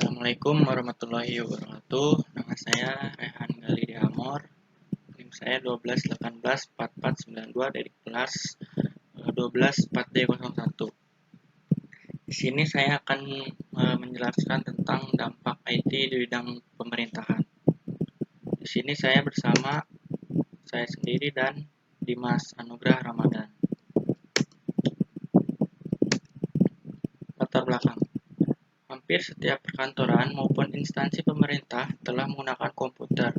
Assalamualaikum warahmatullahi wabarakatuh. Nama saya Rehan Galidi Amor. NIM saya 12184492 dari kelas 12 4D01. Di sini saya akan menjelaskan tentang dampak IT di bidang pemerintahan. Di sini saya bersama saya sendiri dan Dimas Anugrah Ramadan. Latar belakang. Hampir setiap perkantoran maupun instansi pemerintah telah menggunakan komputer.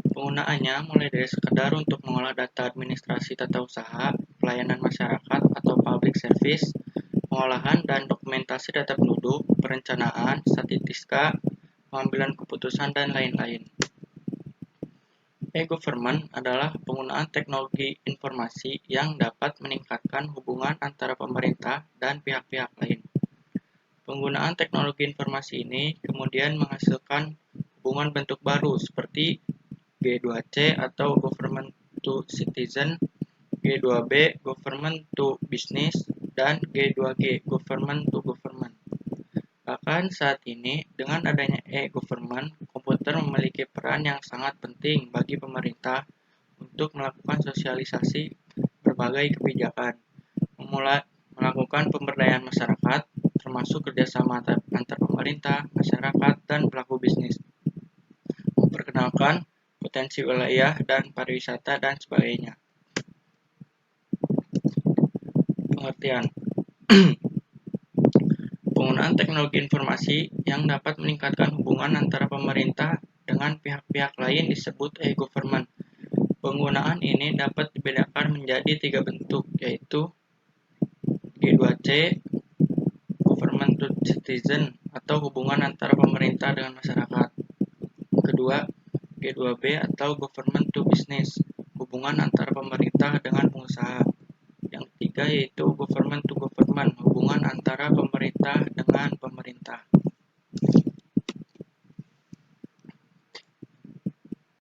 Penggunaannya mulai dari sekedar untuk mengolah data administrasi tata usaha, pelayanan masyarakat atau public service, pengolahan dan dokumentasi data penduduk, perencanaan, statistika, pengambilan keputusan, dan lain-lain. E-government adalah penggunaan teknologi informasi yang dapat meningkatkan hubungan antara pemerintah dan pihak-pihak lain. Penggunaan teknologi informasi ini kemudian menghasilkan hubungan bentuk baru seperti G2C atau Government to Citizen, G2B Government to Business, dan G2G Government to Government. Bahkan saat ini, dengan adanya e-government, komputer memiliki peran yang sangat penting bagi pemerintah untuk melakukan sosialisasi berbagai kebijakan, melakukan pemberdayaan masyarakat, termasuk kerjasama antar pemerintah, masyarakat, dan pelaku bisnis, memperkenalkan potensi wilayah dan pariwisata, dan sebagainya. Pengertian. Penggunaan teknologi informasi yang dapat meningkatkan hubungan antara pemerintah dengan pihak-pihak lain disebut e-government. Penggunaan ini dapat dibedakan menjadi 3 bentuk, yaitu G2C, Government to Citizen, atau hubungan antara pemerintah dengan masyarakat. Kedua, G2B atau Government to Business, hubungan antara pemerintah dengan pengusaha. Yang ketiga yaitu Government to Government, hubungan antara pemerintah dengan pemerintah.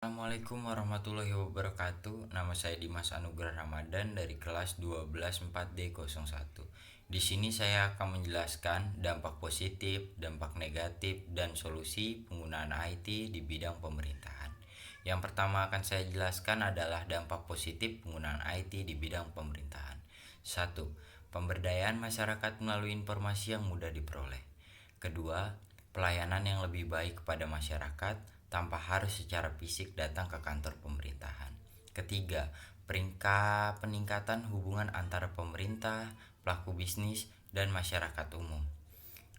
Assalamualaikum warahmatullahi wabarakatuh. Nama saya Dimas Anugrah Ramadan dari kelas 12 4D01. Di sini saya akan menjelaskan dampak positif, dampak negatif, dan solusi penggunaan IT di bidang pemerintahan. Yang pertama akan saya jelaskan adalah dampak positif penggunaan IT di bidang pemerintahan. 1. Pemberdayaan masyarakat melalui informasi yang mudah diperoleh. Kedua, pelayanan yang lebih baik kepada masyarakat tanpa harus secara fisik datang ke kantor pemerintahan. Ketiga, peningkatan hubungan antara pemerintah, pelaku bisnis, dan masyarakat umum.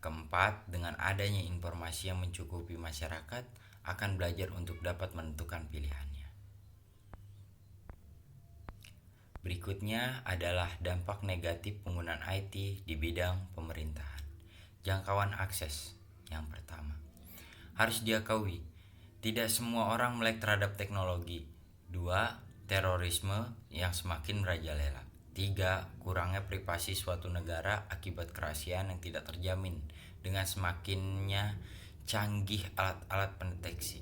Keempat, dengan adanya informasi yang mencukupi masyarakat akan belajar untuk dapat menentukan pilihannya. Berikutnya adalah dampak negatif penggunaan IT di bidang pemerintahan. Jangkauan akses. Yang pertama, harus diakui, tidak semua orang melek terhadap teknologi. 2. Terorisme yang semakin merajalela. 3. Kurangnya privasi suatu negara akibat kerahasiaan yang tidak terjamin dengan semakinnya canggih alat-alat pendeteksi.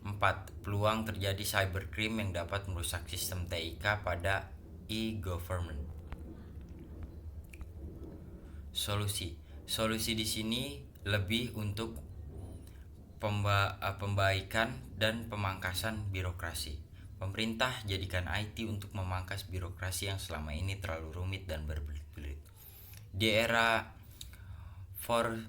4. Peluang terjadi cybercrime yang dapat merusak sistem TIK pada e-government. Solusi di sini lebih untuk pembaikan dan pemangkasan birokrasi. Pemerintah jadikan IT untuk memangkas birokrasi yang selama ini terlalu rumit dan berbelit-belit. Di era 4.0,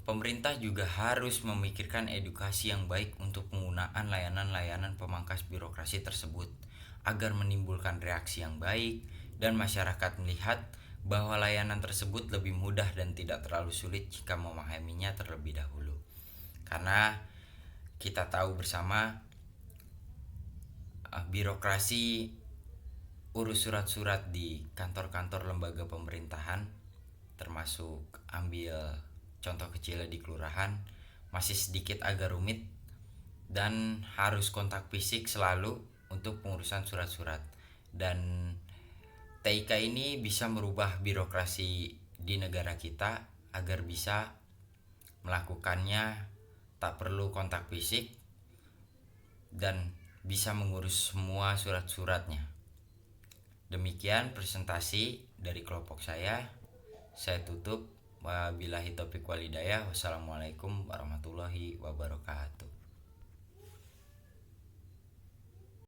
pemerintah juga harus memikirkan edukasi yang baik untuk penggunaan layanan-layanan pemangkas birokrasi tersebut agar menimbulkan reaksi yang baik dan masyarakat melihat bahwa layanan tersebut lebih mudah dan tidak terlalu sulit jika memahaminya terlebih dahulu. Karena kita tahu bersama, birokrasi urus surat-surat di kantor-kantor lembaga pemerintahan, termasuk ambil contoh kecil di kelurahan, masih sedikit agak rumit dan harus kontak fisik selalu untuk pengurusan surat-surat. Dan TIK ini bisa merubah birokrasi di negara kita agar bisa melakukannya tak perlu kontak fisik dan bisa mengurus semua surat-suratnya. Demikian presentasi dari kelompok saya tutup. Wabillahi taufiq walhidayah. Wassalamualaikum warahmatullahi wabarakatuh.